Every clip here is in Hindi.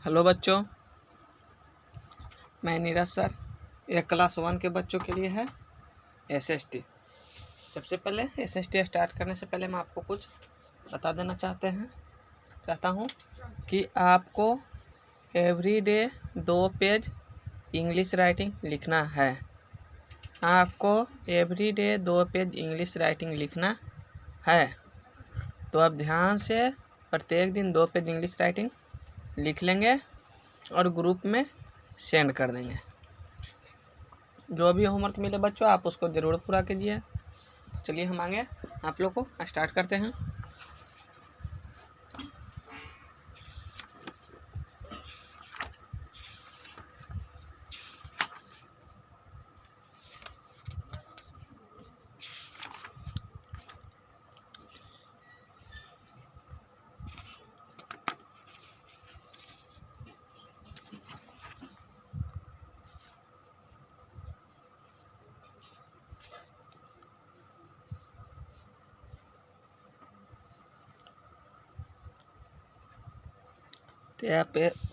हेलो बच्चों, मैं नीरज सर। यह क्लास 1 के बच्चों के लिए है एसएसटी। सबसे पहले एसएसटी स्टार्ट करने से पहले मैं आपको कुछ बता देना चाहता हूँ कि आपको एवरीडे 2 पेज इंग्लिश राइटिंग लिखना है। आपको एवरीडे 2 पेज इंग्लिश राइटिंग लिखना है, तो आप ध्यान से प्रत्येक दिन 2 पेज इंग्लिश राइटिंग लिख लेंगे और ग्रुप में सेंड कर देंगे। जो भी होमवर्क मिले बच्चों, आप उसको ज़रूर पूरा कीजिए। तो चलिए हम आगे आप लोग को स्टार्ट करते हैं।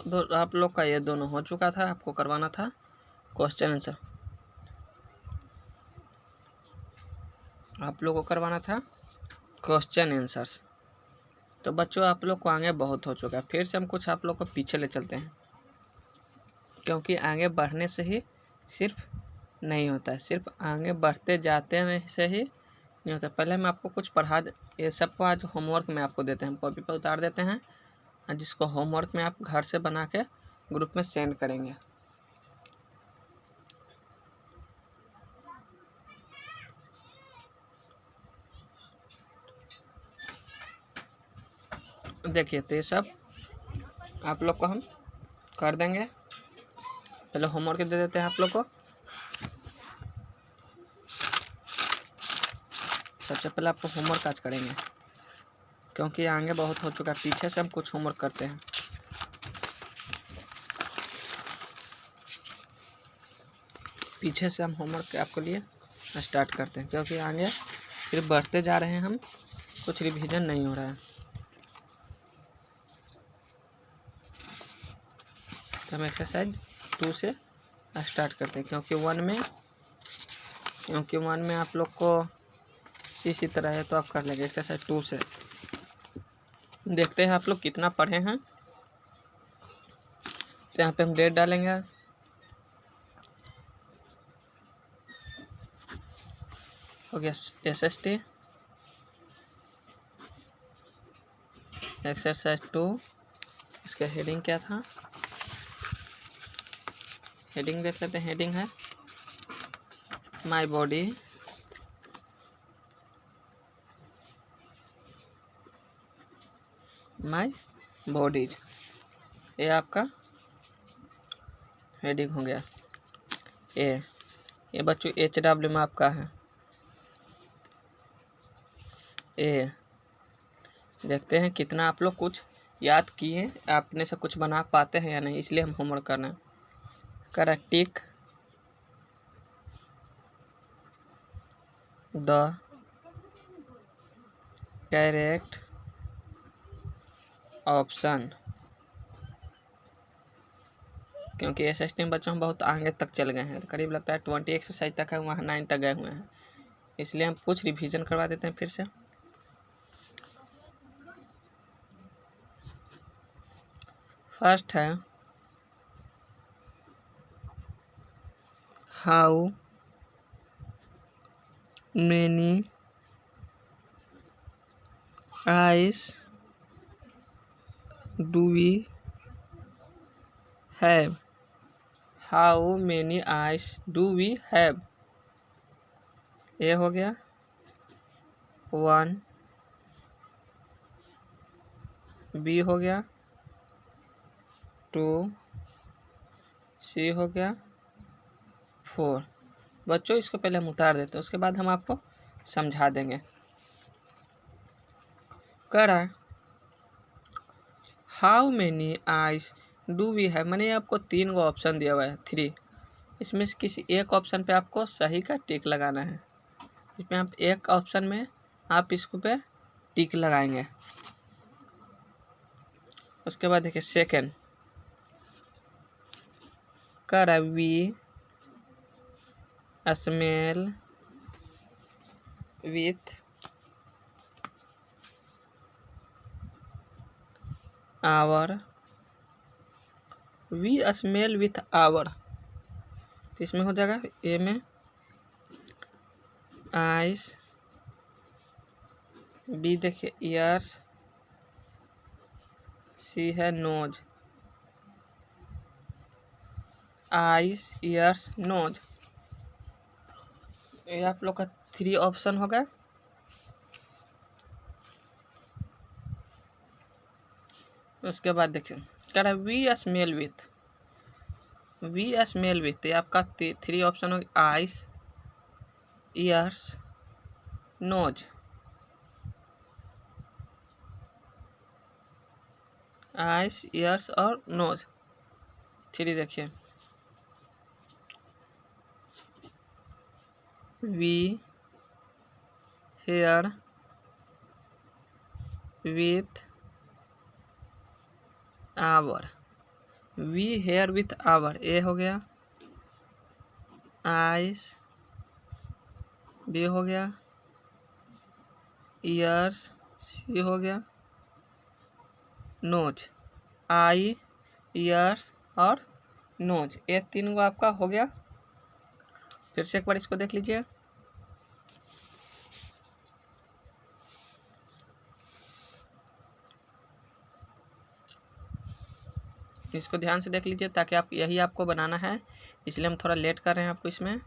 तो आप लोग का ये दोनों हो चुका था। आपको करवाना था क्वेश्चन आंसर। आप लोगों को करवाना था क्वेश्चन आंसर्स। तो बच्चों, आप लोग को आगे बहुत हो चुका है। फिर से हम कुछ आप लोग को पीछे ले चलते हैं, क्योंकि आगे बढ़ने से ही सिर्फ नहीं होता है, सिर्फ आगे बढ़ते जाते में से ही नहीं होता। पहले मैं आपको कुछ ये सबको आज होमवर्क में आपको देते हैं, हम कॉपी पर उतार देते हैं, जिसको होमवर्क में आप घर से बना के ग्रुप में सेंड करेंगे। देखिए, तो ये सब आप लोग को हम कर देंगे। पहले होमवर्क दे देते हैं आप लोग को। सबसे पहले आपको होमवर्क आज करेंगे, क्योंकि आगे बहुत हो चुका है। पीछे से हम कुछ होमवर्क करते हैं। पीछे से हम होमवर्क आपके लिए स्टार्ट करते हैं, क्योंकि आगे फिर बढ़ते जा रहे हैं हम, कुछ रिवीजन नहीं हो रहा है। तो हम एक्सरसाइज 2 से स्टार्ट करते हैं, क्योंकि वन में आप लोग को इसी तरह है, तो आप कर लेंगे। एक्सरसाइज 2 से देखते हैं आप लोग कितना पढ़े हैं। तो यहाँ पे हम डेट डालेंगे। हो गया एसएसटी एक्सरसाइज 2। इसका हेडिंग क्या था? हेडिंग देख लेते हैं। हेडिंग है माय बॉडी माय बॉडीज। ये आपका हेडिंग हो गया। ये बच्चों HW में आपका है ए। देखते हैं कितना आप लोग कुछ याद किए, अपने से कुछ बना पाते हैं या नहीं, इसलिए हम होमवर्क कर रहे हैं। Tick the correct option. क्योंकि एसएसटी में बच्चों हम बहुत आगे तक चल गए हैं, करीब लगता है 20 एक्सरसाइज तक है, वहाँ 9 तक गए हुए हैं, इसलिए हम कुछ रिवीजन करवा देते हैं फिर से। फर्स्ट है how many eyes do we have. How many eyes do we have. ये हो गया 1। बी हो गया 2। सी हो गया 4। बच्चों, इसको पहले हम उतार देते हैं, उसके बाद हम आपको समझा देंगे। कह रहा है how many eyes do we have, मैंने आपको 3 गो ऑप्शन दिया हुआ है, 3। इसमें से किसी एक ऑप्शन पे आपको सही का टिक लगाना है। इसमें आप एक ऑप्शन में आप इसको पे टिक लगाएंगे। उसके बाद देखिए सेकंड, कर we smell with our, we smell with our, तो इसमें हो जाएगा ए में आइस, बी देखिए ईयर्स, सी है नोज, आइस ईयर्स नोज, ये आप लोग का 3 ऑप्शन होगा। उसके बाद देखिए कह रहा है we smell with, we smell with, ये आपका 3 ऑप्शन होगा, eyes ears nose, eyes ears और नोज। 3 देखिए we hear with our, we hear with our A हो गया, आइस बी हो गया, ईयर्स सी हो गया, नोज आई ईयर्स और नोज, ये 3 को आपका हो गया। फिर से एक बार इसको देख लीजिए, इसको ध्यान से देख लीजिए ताकि आप यही आपको बनाना है, इसलिए हम थोड़ा लेट कर रहे हैं आपको इसमें।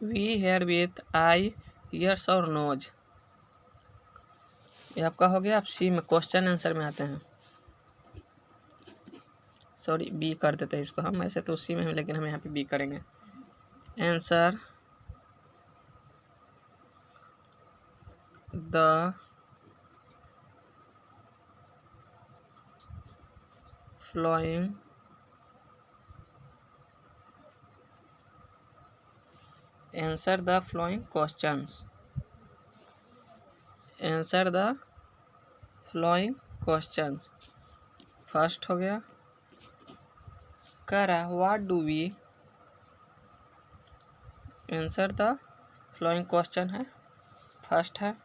We hear with eye ears और नोज, ये आपका हो गया। आप सी में क्वेश्चन आंसर में आते हैं, सॉरी बी कर देते हैं इसको हम, ऐसे तो सी में हैं लेकिन हम यहाँ पे बी करेंगे। Answer the following answer the following questions, answer the following questions, first हो गया। करा what do we, answer the following question है, फर्स्ट है।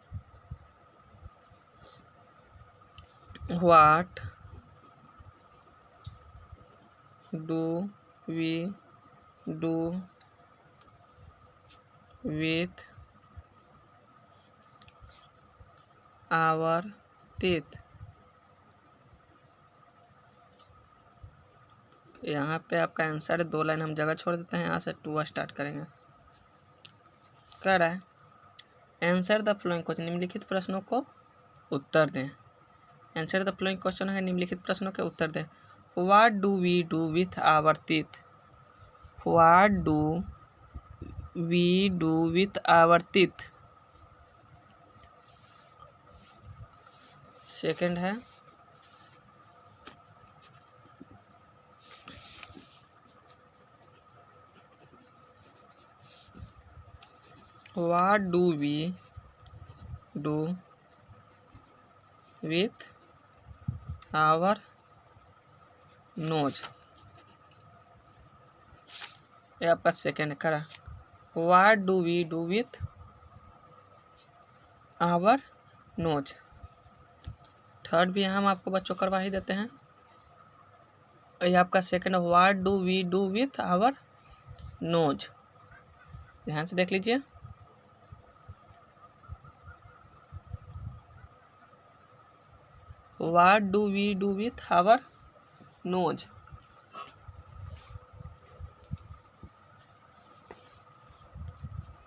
What do we do with our teeth, यहाँ पे आपका आंसर 2 लाइन हम जगह छोड़ देते हैं, यहाँ से 2 स्टार्ट करेंगे। कह रहा है आंसर द फ्लोइंग क्वेश्चन, निम्नलिखित प्रश्नों को उत्तर दें। आंसर द फ्लोइंग क्वेश्चन है निम्नलिखित प्रश्नों के उत्तर दें। What do we do with our teeth, what do we do with our teeth, second है what do we do with our nose, ये आपका सेकेंड करा। What do we do with our nose, third भी हम आपको बच्चों करवा ही देते हैं। ये आपका second, what do we do with our nose, ध्यान से देख लीजिए। What do we do with our nose,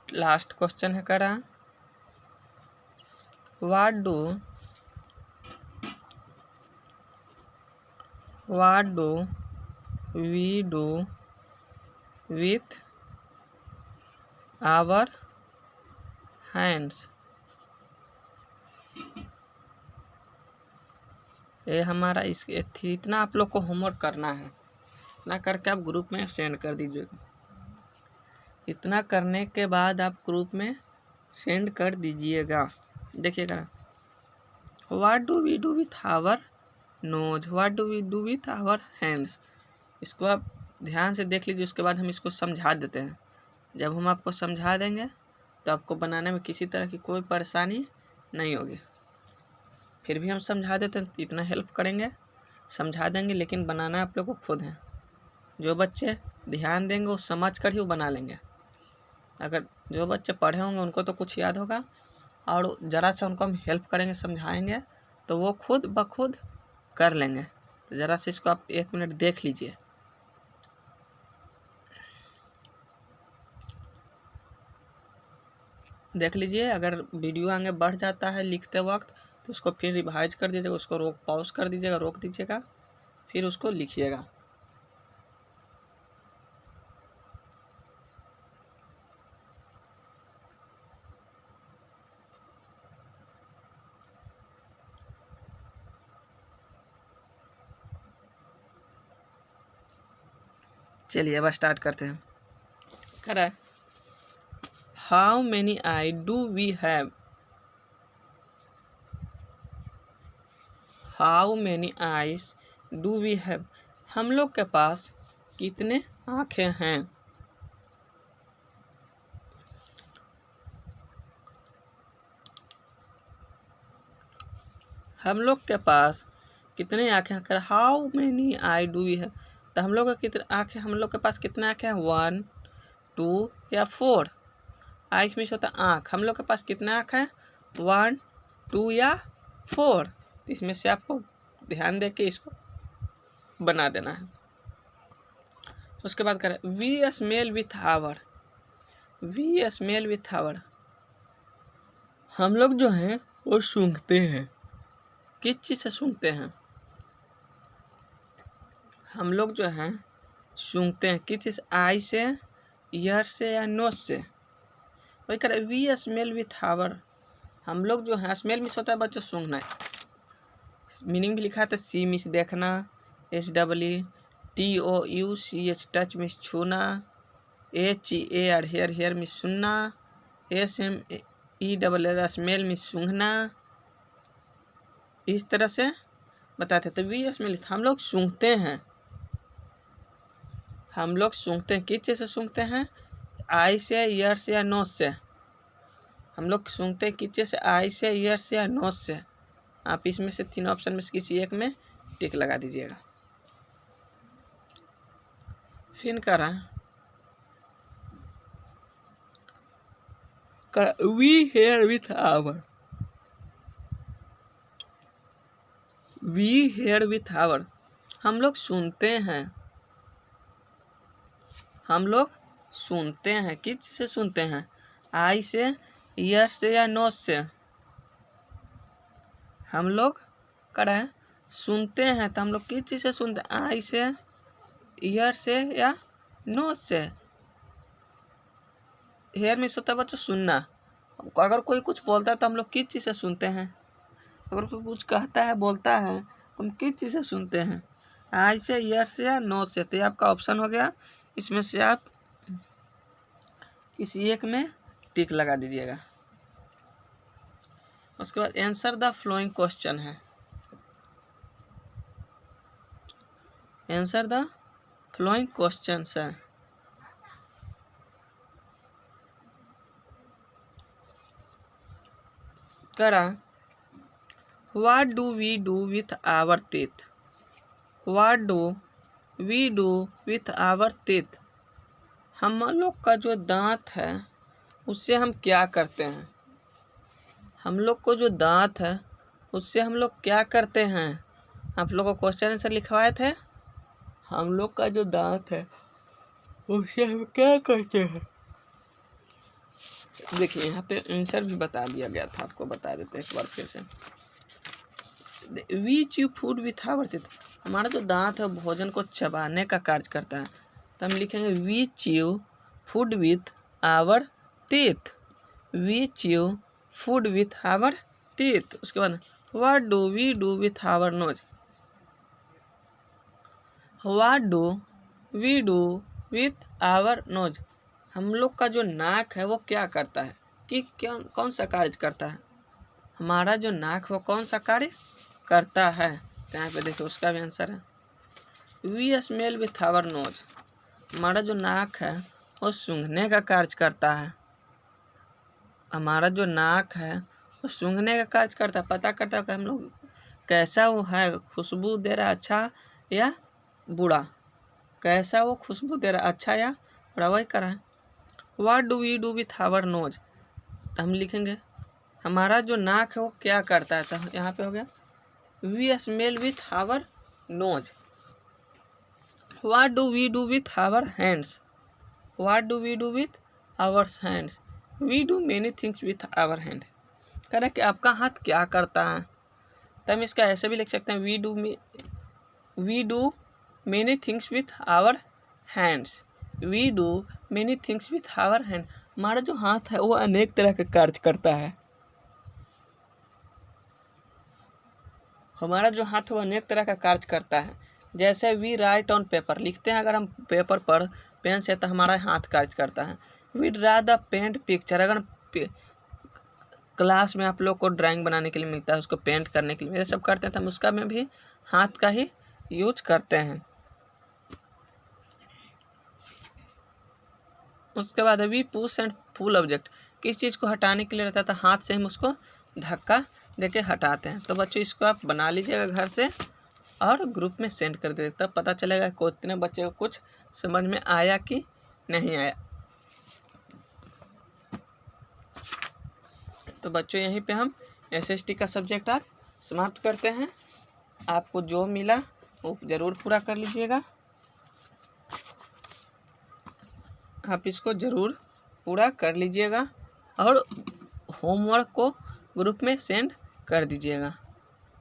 last question है करा what do we do with our hands, ये हमारा इसके इतना आप लोग को होमवर्क करना है, इतना करके आप ग्रुप में सेंड कर दीजिएगा। इतना करने के बाद आप ग्रुप में सेंड कर दीजिएगा। देखिएगा what do we do with our nose, what do we do with our hands. इसको आप ध्यान से देख लीजिए, उसके बाद हम इसको समझा देते हैं। जब हम आपको समझा देंगे तो आपको बनाने में किसी तरह की कोई परेशानी नहीं होगी। फिर भी हम समझा देते हैं, इतना हेल्प करेंगे, समझा देंगे, लेकिन बनाना आप लोग को खुद है। जो बच्चे ध्यान देंगे वो समझ कर ही वो बना लेंगे। अगर जो बच्चे पढ़े होंगे उनको तो कुछ याद होगा, और ज़रा सा उनको हम हेल्प करेंगे, समझाएंगे, तो वो खुद ब खुद कर लेंगे। तो ज़रा से इसको आप 1 मिनट देख लीजिए। देख लीजिए, अगर वीडियो आगे बढ़ जाता है लिखते वक्त तो उसको फिर रिवाइज कर दीजिएगा, उसको पॉज कर दीजिएगा, रोक दीजिएगा, फिर उसको लिखिएगा। चलिए अब स्टार्ट करते हैं। कर रहा है, how many eye do we have, how many eyes do we have, हम लोग के पास कितने आँखें हैं। हम लोग के पास कितने आँखें हैं। How many eye do we have, तो हम लोग का कितने आँखें, हम लोग के पास कितने आँखें हैं, 1 2 या 4। आँख में से होता है आँख, हम लोग के पास कितने आँख हैं, 1 2 या 4। इसमें से आपको ध्यान दे के इसको बना देना है। उसके बाद करें, we smell with our, we smell with our, हम लोग जो हैं वो सूंघते हैं। किस चीज़ से सूंघते हैं, हम लोग जो हैं सूंघते हैं किस चीज़, आई से, ईयर से या नोज से। वही करें, वी स्मेल विथ आवर, हम लोग जो हैं, स्मेल मिस होता है बच्चों सूंघना है, मीनिंग भी लिखा था, सी मिस देखना, SWTOUCH टच मिस छूना, HEAR हेयर हेयर मिस सुनना, SMELL स्मेल मिस सूंघना। इस तरह से बताते थे। वी स्मेल, हम लोग सूंघते हैं, हम लोग सूंघते हैं, किस चीज़ से सूंघते हैं, आई से, ईयर से या नोज से। हम लोग सूंघते हैं किस चीज़ से, आई से, ईयर से या नोज से। आप इसमें से 3 ऑप्शन में से किसी एक में टिक लगा दीजिएगा। फिर करा we hear with our, we hear with our, हम लोग सुनते हैं, हम लोग सुनते हैं, किस चीज़ से सुनते हैं, आई से, ईयर से या नोज से। हम लोग करें सुनते हैं तो हम लोग किस चीज़ से सुनते हैं, आई से, ईयर से या नोज से। हेयर में होता है बच्चों सुनना। अगर कोई कुछ बोलता है तो हम लोग किस चीज़ से सुनते हैं, अगर कोई कुछ कहता है, बोलता है, तो हम किस चीज़ से सुनते हैं, आई से, ईयर से या नोज से। तो ये आपका ऑप्शन हो गया, इसमें से आप किसी एक में टिक लगा दीजिएगा। उसके बाद आंसर द फ्लोइंग क्वेश्चन है, आंसर द फ्लोइंग क्वेश्चन है। करा, what do we do with our teeth, what do we do with our teeth, हम लोग का जो दांत है उससे हम क्या करते हैं, हम लोग को जो दांत है उससे हम लोग क्या करते हैं। आप लोग को क्वेश्चन आंसर लिखवाए थे, हम लोग का जो दांत है उससे हम क्या करते हैं। देखिए यहाँ पे आंसर भी बता दिया गया था, आपको बता देते हैं एक बार फिर से। We chew food with our teeth, हमारा जो दांत है भोजन को चबाने का कार्य करता है, तो हम लिखेंगे we chew food with our teeth, we chew food with our teeth. उसके बाद what do we do with our nose, what do we do with our nose, हम लोग का जो नाक है वो क्या करता है, कि क्या कौन सा कार्य करता है। हमारा जो नाक वो कौन सा कार्य करता है? तो यहाँ पे देखिए उसका भी आंसर है we smell with our nose. हमारा जो नाक है वो सूंघने का कार्य करता है। हमारा जो नाक है वो सूंघने का कार्य करता है, पता करता है कि हम लोग कैसा वो है, खुशबू दे रहा है अच्छा या बुरा, कैसा वो खुशबू दे रहा है अच्छा या बुरा, वही करा है। What do we do with our nose? हम लिखेंगे हमारा जो नाक है वो क्या करता है, तो यहाँ पे हो गया we smell with our nose. What do we do with our hands? What do we do with our hands? We do many things with our hand. कह रहा है कि आपका हाथ क्या करता है, तो हम इसका ऐसे भी लिख सकते हैं we do many things with our hands. We do many things with our hand. हमारा जो हाथ है वो अनेक तरह के कार्य करता है। हमारा जो हाथ है वो अनेक तरह का कार्य करता है। जैसे वी राइट ऑन पेपर, लिखते हैं अगर हम पेपर पर पेन से, तो हमारा हाथ कार्य करता है। We draw the paint picture, अगर क्लास में आप लोग को ड्राइंग बनाने के लिए मिलता है, उसको पेंट करने के लिए ये सब करते हैं, तो हम उसका में भी हाथ का ही यूज करते हैं। उसके बाद we push and pull object, किस चीज़ को हटाने के लिए रहता है तो हाथ से हम उसको धक्का देके हटाते हैं। तो बच्चों इसको आप बना लीजिएगा घर से और ग्रुप में सेंड कर दीजिए, तब पता चलेगा कितने बच्चे को कुछ समझ में आया कि नहीं आया। तो बच्चों यहीं पे हम एसएसटी का सब्जेक्ट आज समाप्त करते हैं। आपको जो मिला वो ज़रूर पूरा कर लीजिएगा, आप इसको ज़रूर पूरा कर लीजिएगा और होमवर्क को ग्रुप में सेंड कर दीजिएगा।